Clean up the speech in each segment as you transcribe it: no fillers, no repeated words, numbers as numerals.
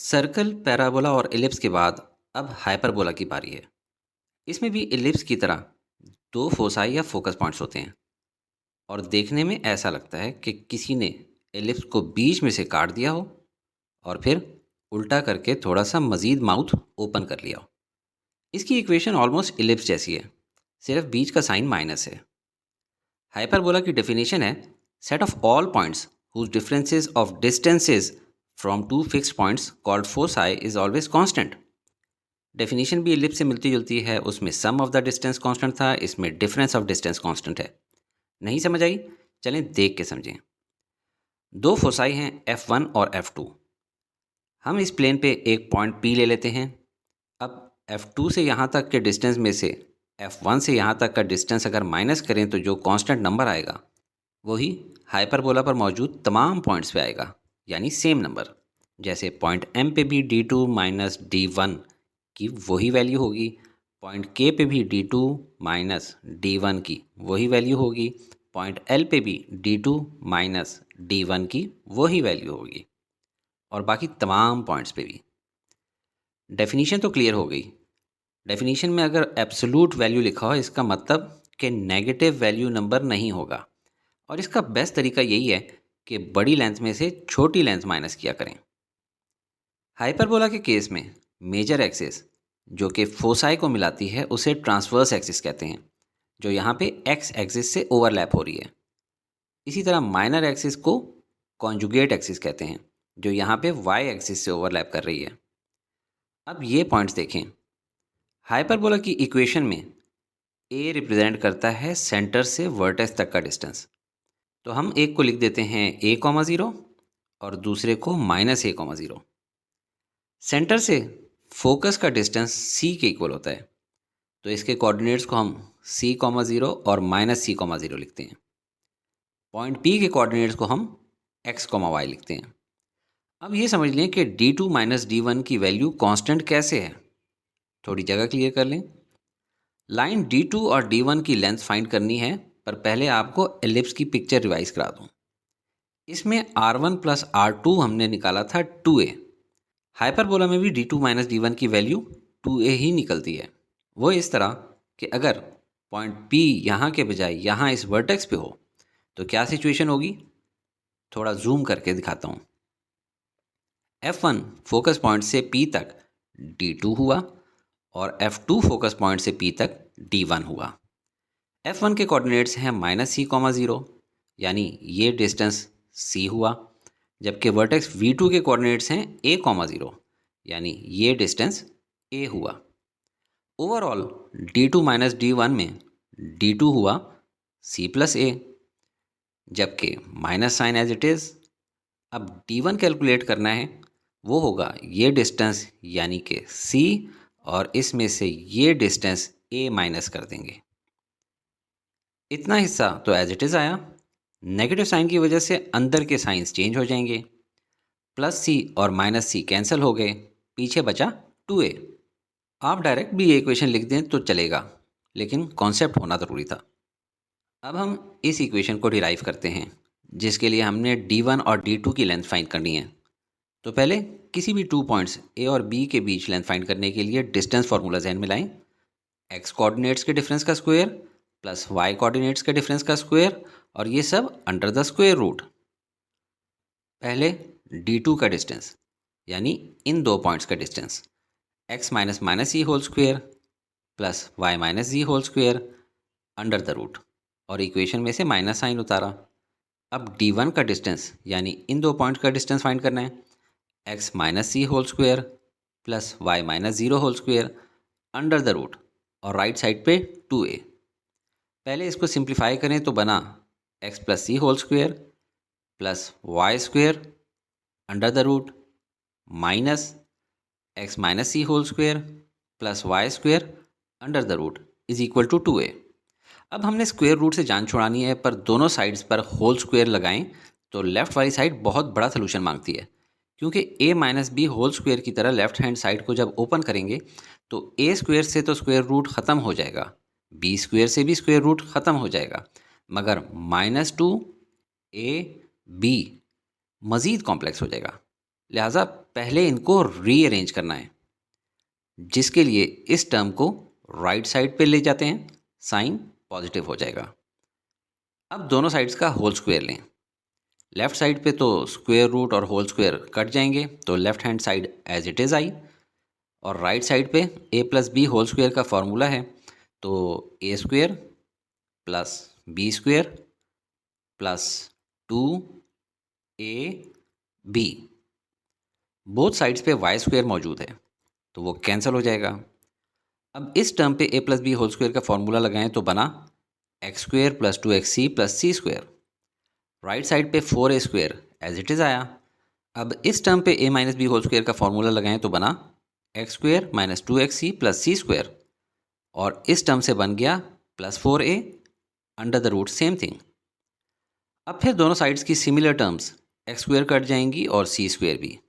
Circle, parabola और ellipse के बाद अब हाइपरबोला की बारी है। इसमें भी एलिप्स की तरह दो फोसाई या फोकस पॉइंट्स होते हैं और देखने में ऐसा लगता है कि किसी ने एलिप्स को बीच में से काट दिया हो और फिर उल्टा करके थोड़ा सा मजीद माउथ ओपन कर लिया हो। इसकी इक्वेशन ऑलमोस्ट एलिप्स जैसी है, सिर्फ बीच का साइन माइनस है। हाइपरबोला की डेफिनेशन है set of all points whose differences of distances from two fixed points called foci is always constant। Definition भी एलिप्स से मिलती जुलती है, उसमें सम ऑफ द डिस्टेंस कांस्टेंट था, इसमें डिफरेंस ऑफ डिस्टेंस कांस्टेंट है। नहीं समझ आई? चलें देख के समझें। दो फोसाई हैं F1 और F2। हम इस प्लेन पे एक पॉइंट P ले लेते हैं। अब F2 से यहाँ तक के डिस्टेंस में से F1 से यहाँ तक का डिस्टेंस अगर माइनस करें तो जो कांस्टेंट नंबर आएगा वही हाइपरबोला पर मौजूद तमाम पॉइंट्स पे आएगा, यानी सेम नंबर। जैसे पॉइंट M पे भी D2 माइनस D1 की वही वैल्यू होगी, पॉइंट K पे भी D2 माइनस D1 की वही वैल्यू होगी, पॉइंट L पे भी D2 माइनस D1 की वही वैल्यू होगी, और बाकी तमाम पॉइंट्स पे भी। डेफिनीशन तो क्लियर हो गई। डेफिनीशन में अगर एब्सोलूट वैल्यू लिखा हो, इसका मतलब कि नेगेटिव वैल्यू नंबर नहीं होगा, और इसका बेस्ट तरीका यही है कि बड़ी लेंथ में से छोटी लेंथ माइनस किया करें। हाइपरबोला के केस में मेजर एक्सिस जो कि फोसाई को मिलाती है उसे ट्रांसवर्स एक्सिस कहते हैं, जो यहाँ पे एक्स एक्सिस से ओवरलैप हो रही है। इसी तरह माइनर एक्सिस को कॉन्जुगेट एक्सिस कहते हैं, जो यहाँ पे वाई एक्सिस से ओवरलैप कर रही है। अब ये पॉइंट्स देखें। हाइपरबोला की इक्वेशन में ए रिप्रेजेंट करता है सेंटर से वर्टेक्स तक का डिस्टेंस, तो हम एक को लिख देते हैं a,0 और दूसरे को -a,0। सेंटर से फोकस का डिस्टेंस c के इक्वल होता है, तो इसके कोऑर्डिनेट्स को हम c,0 और -c,0 लिखते हैं। पॉइंट P के कोऑर्डिनेट्स को हम x, y लिखते हैं। अब ये समझ लें कि D2 माइनस D1 की वैल्यू कांस्टेंट कैसे है। थोड़ी जगह क्लियर कर लें। लाइन D2 और D1 की लेंथ फाइंड करनी है, पर पहले आपको एलिप्स की पिक्चर रिवाइज करा दूं। इसमें R1 प्लस R2 हमने निकाला था 2a। हाइपरबोला में भी D2 माइनस D1 की वैल्यू 2a ही निकलती है। वो इस तरह कि अगर पॉइंट P यहाँ के बजाय यहाँ इस वर्टेक्स पे हो तो क्या सिचुएशन होगी, थोड़ा जूम करके दिखाता हूँ। F1 फोकस पॉइंट से P तक D2 हुआ और F2 फोकस पॉइंट से P तक D1 हुआ। F1 के कोऑर्डिनेट्स हैं -c,0, यानी ये डिस्टेंस C हुआ, जबकि वर्टेक्स V2 के कोऑर्डिनेट्स हैं a,0, यानी ये डिस्टेंस A हुआ। ओवरऑल D2 माइनस D1 में D2 हुआ C प्लस A, जबकि minus sign as it is. अब D1 कैलकुलेट करना है, वो होगा ये डिस्टेंस यानी कि C, और इसमें से ये डिस्टेंस A माइनस कर देंगे। इतना हिस्सा तो एज इट इज़ आया। नेगेटिव साइन की वजह से अंदर के साइंस चेंज हो जाएंगे, +C और -C कैंसिल हो गए, पीछे बचा 2a। आप डायरेक्ट भी ये इक्वेशन लिख दें तो चलेगा, लेकिन कॉन्सेप्ट होना ज़रूरी था। अब हम इस इक्वेशन को डिराइव करते हैं, जिसके लिए हमने D1 और D2 की लेंथ फाइंड करनी है। तो पहले किसी भी 2 पॉइंट्स A और B के बीच लेंथ फाइंड करने के लिए डिस्टेंस फार्मूला जहन में लाएं। x कोऑर्डिनेट्स के डिफरेंस का स्क्वायर प्लस y कोऑर्डिनेट्स के डिफरेंस का स्क्वायर, और ये सब अंडर द स्क्वायर रूट। पहले D2 का डिस्टेंस, यानी इन दो पॉइंट्स का distance, x minus minus e whole square plus y minus g whole square under the root, और इक्वेशन में से माइनस साइन उतारा। अब D1 का डिस्टेंस, यानी इन दो पॉइंट्स का डिस्टेंस फाइंड करना है, x minus C whole square plus y minus 0 whole square under the root, और राइट साइड पे 2a। पहले इसको सिंप्लीफाई करें तो बना x plus c whole square plus y square under the root minus x minus C whole square plus y square under the root is equal to 2a। अब हमने square root से जान छुड़ानी है, पर दोनों साइड्स पर होल स्क्वायर लगाएं तो लेफ़्ट वाली साइड बहुत बड़ा सोल्यूशन मांगती है, क्योंकि a minus B whole square की तरह लेफ्ट हैंड साइड को जब ओपन करेंगे तो a स्क्वायर से तो स्क्वायर रूट ख़त्म हो जाएगा, b स्क्वायर से भी स्क्वायर रूट ख़त्म हो जाएगा, मगर -2ab मज़ीद कॉम्प्लेक्स हो जाएगा। लिहाजा पहले इनको रीअरेंज करना है, जिसके लिए इस टर्म को राइट साइड पे ले जाते हैं, साइन पॉजिटिव हो जाएगा। अब दोनों साइड्स का होल स्क्वायर लें। लेफ्ट साइड पे तो स्क्वायर रूट और होल स्क्वायर कट जाएंगे, तो left hand side as it is I, और राइट साइड पे a plus B whole square का फॉर्मूला है, तो A square plus B square plus 2ab। Both sides पे वाई स्क्वायर मौजूद है, तो वो कैंसिल हो जाएगा। अब इस टर्म पे a plus B whole square का फॉर्मूला लगाएं तो बना X square plus 2xc plus सी स्क्वायर। राइट साइड पे 4a square as it is आया। अब इस टर्म पे a minus B whole square का फॉर्मूला लगाएं तो बना X square minus 2xc plus सी स्क्वायर, और इस टर्म से बन गया plus 4a under the root same thing. अब फिर दोनों साइड्स की similar terms X square cut जाएंगी और सी स्क्वायर भी।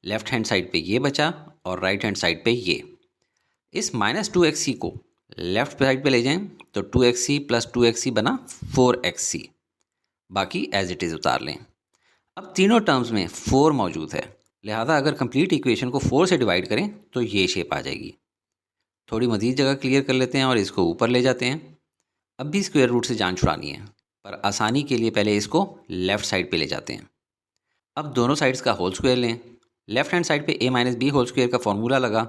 लेफ्ट हैंड साइड पे ये बचा और राइट हैंड साइड पे ये। इस माइनस 2xc को लेफ्ट साइड पे ले जाएं तो 2xc प्लस 2xc बना 4xc, बाकी एज इट इज़ उतार लें। अब तीनों टर्म्स में 4 मौजूद है, लिहाजा अगर कंप्लीट इक्वेशन को 4 से डिवाइड करें तो ये शेप आ जाएगी। थोड़ी मज़ीद जगह क्लियर कर लेते हैं और इसको ऊपर ले जाते हैं। अब भी स्क्वायर रूट से जान छुड़ानी है, पर आसानी के लिए पहले इसको लेफ़्ट साइड पे ले जाते हैं। अब दोनों साइड्स का होल स्क्वायर लें। लेफ्ट हैंड साइड पे a minus B whole square का फॉर्मूला लगा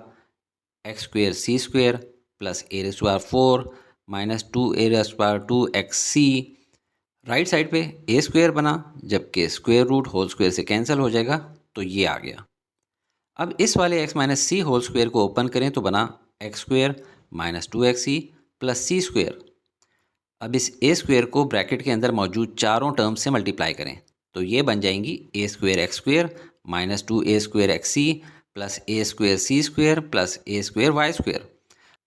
x square c square plus a raise to power 4 minus 2a raise to power 2xc। Right side पे a स्क्वायर बना, जबकि square root whole square से cancel हो जाएगा, तो ये आ गया। अब इस वाले x माइनस सी होल स्क्वायर को ओपन करें तो बना X square minus 2xc plus सी स्क्वायर। अब इस a स्क्वायर को ब्रैकेट के अंदर मौजूद चारों टर्म से मल्टीप्लाई करें तो ये बन जाएंगी a square x square minus 2a square x c plus a square c square plus a square y square,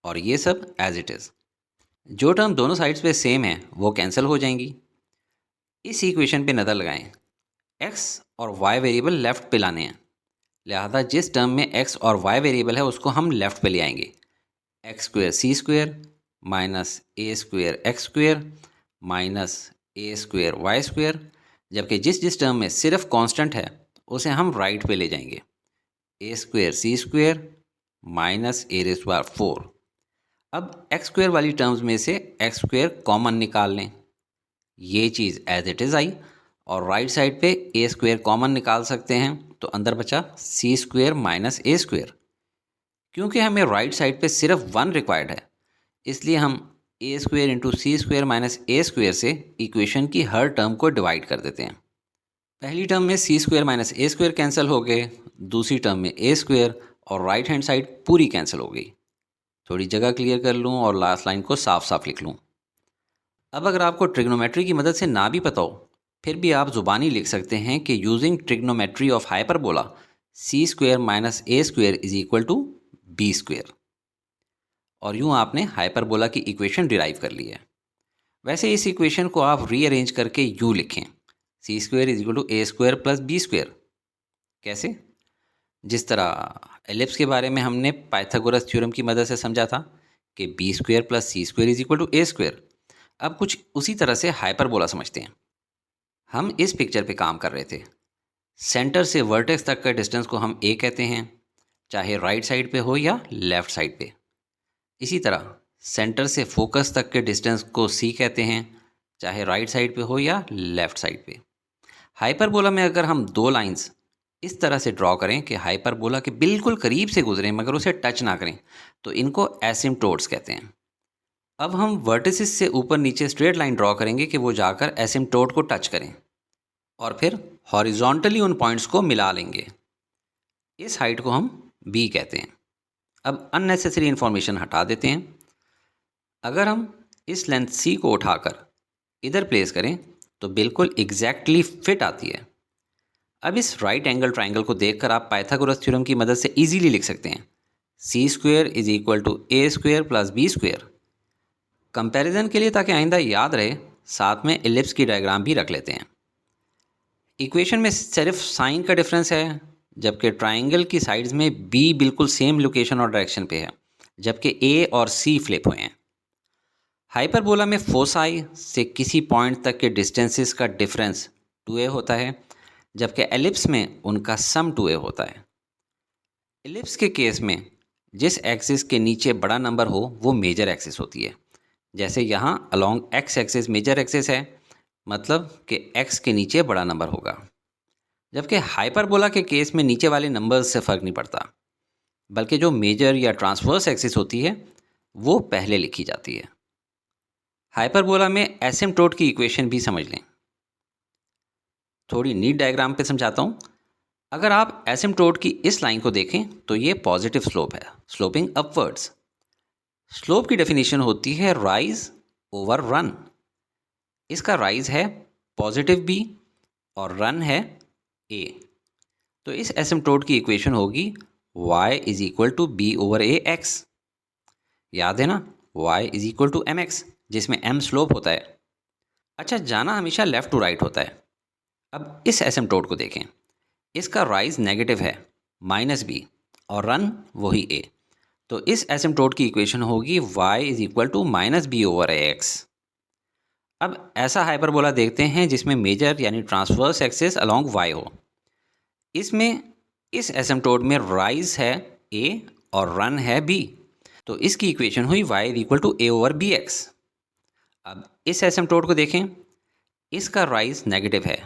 और ये सब एज इट इज़। जो टर्म दोनों साइड्स पे सेम है वो कैंसिल हो जाएंगी। इस इक्वेशन पे नज़र लगाएं। x और y वेरिएबल लेफ़्ट पे लाने हैं, लिहाजा जिस टर्म में x और y वेरिएबल है उसको हम लेफ़्ट पे ले आएंगे। X square c square minus a square x square minus a square y square, जबकि जिस जिस टर्म में सिर्फ कांस्टेंट है उसे हम राइट पे ले जाएंगे। a square c square minus a raise to power 4। अब एक्स स्क्वायर वाली टर्म्स में से एक्स स्क्वायर कॉमन निकाल लें, ये चीज़ एज इट इज़ आई, और राइट साइड पे a स्क्वायर कॉमन निकाल सकते हैं, तो अंदर बचा सी स्क्वायर माइनस a स्क्वायर। क्योंकि हमें राइट साइड पे सिर्फ 1 रिक्वायर्ड है, इसलिए हम a square into c square minus a square से इक्वेशन की हर टर्म को डिवाइड कर देते हैं। पहली टर्म में C square minus a square cancel हो गए, दूसरी टर्म में a स्क्वायर, और राइट हैंड साइड पूरी कैंसिल हो गई। थोड़ी जगह क्लियर कर लूँ और लास्ट लाइन को साफ साफ लिख लूँ। अब अगर आपको ट्रिग्नोमेट्री की मदद से ना भी पता हो, फिर भी आप ज़ुबानी लिख सकते हैं कि using trigonometry of hyperbola c square minus a square is equal to b square, और यूँ आपने हाइपरबोला की इक्वेशन डिराइव कर ली है। वैसे इस इक्वेशन को आप रीअरेंज करके यूँ लिखें, C square is equal to a square plus b square. कैसे? जिस तरह एलिप्स के बारे में हमने पाइथागोरस थ्योरम की मदद से समझा था कि b square plus C square is equal to a square, अब कुछ उसी तरह से हाइपरबोला समझते हैं। हम इस पिक्चर पे काम कर रहे थे। सेंटर से वर्टेक्स तक का डिस्टेंस को हम a कहते हैं, चाहे राइट साइड पे हो या लेफ़्ट साइड पे। इसी तरह सेंटर से फोकस तक के डिस्टेंस को c कहते हैं, चाहे राइट साइड पे हो या लेफ़्ट साइड पे। हाइपरबोला में अगर हम 2 लाइंस इस तरह से ड्रॉ करें कि हाइपरबोला के बिल्कुल करीब से गुजरें मगर उसे टच ना करें, तो इनको एसिम्प्टोट्स कहते हैं। अब हम वर्टिसिस से ऊपर नीचे स्ट्रेट लाइन ड्रॉ करेंगे कि वो जाकर एसिम्प्टोट को टच करें, और फिर हॉरिजॉन्टली उन पॉइंट्स को मिला लेंगे। इस हाइट को हम b कहते हैं। अब अननेसेसरी इन्फॉर्मेशन हटा देते हैं। अगर हम इस लेंथ c को उठाकर इधर प्लेस करें तो बिल्कुल एग्जैक्टली फिट आती है। अब इस राइट एंगल ट्राइंगल को देखकर आप पाइथागोरस थ्योरम की मदद से इजीली लिख सकते हैं C square is equal to a square plus b square. Comparison के लिए ताकि आइंदा याद रहे, साथ में एलिप्स की डायग्राम भी रख लेते हैं। इक्वेशन में सिर्फ साइन का डिफरेंस है, जबकि ट्राइंगल की साइड्स में b बिल्कुल सेम लोकेशन और डायरेक्शन पे है, जबकि a और c फ्लिप हुए हैं। हाइपरबोला में फोसाई से किसी पॉइंट तक के डिस्टेंसेस का डिफरेंस 2a होता है, जबकि एलिप्स में उनका सम 2a होता है। एलिप्स के केस में जिस एक्सिस के नीचे बड़ा नंबर हो वो मेजर एक्सिस होती है। जैसे यहाँ along x axis major axis है, मतलब कि एक्स के नीचे बड़ा नंबर होगा। जबकि हाइपरबोला के केस में नीचे वाले नंबर्स से फ़र्क नहीं पड़ता, बल्कि जो मेजर या ट्रांसवर्स एक्सिस होती है वो पहले लिखी जाती है। हाइपरबोला में एसिम्प्टोट की इक्वेशन भी समझ लें। थोड़ी नीट डायग्राम पे समझाता हूँ। अगर आप एसिम्प्टोट की इस लाइन को देखें तो ये पॉजिटिव स्लोप है, स्लोपिंग अपवर्ड्स। स्लोप की डेफिनेशन होती है राइज ओवर रन। इसका राइज है पॉजिटिव बी और रन है ए। तो इस एसिम्प्टोट की इक्वेशन होगी y is equal to b over a x. याद है ना, y is equal to m x, जिसमें m स्लोप होता है। अच्छा, जाना हमेशा लेफ्ट टू राइट होता है। अब इस एसिम्प्टोट को देखें। इसका राइज नेगेटिव है माइनस बी और रन वही ए। तो इस एसिम्प्टोट की इक्वेशन होगी y is equal to minus b over a x. अब ऐसा हाइपरबोला देखते हैं जिसमें मेजर यानी ट्रांसवर्स एक्सिस अलोंग y हो। इसमें इस एसिम्प्टोट में राइज है a और रन है b। तो इसकी इक्वेशन हुई y is equal to a over b x. अब इस एसिम्प्टोट को देखें। इसका राइज नेगेटिव है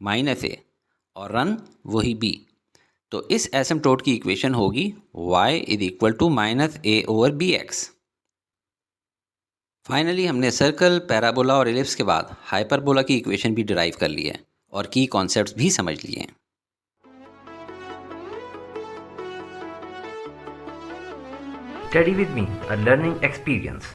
माइनस ए और रन वही b। तो इस एसिम्प्टोट की इक्वेशन होगी y is equal to minus a over b x. Finally हमने सर्कल, पैराबोला और एलिप्स के बाद हाइपरबोला की इक्वेशन भी डिराइव कर ली है और की कॉन्सेप्ट्स भी समझ लिए हैं। Study with me, a learning experience.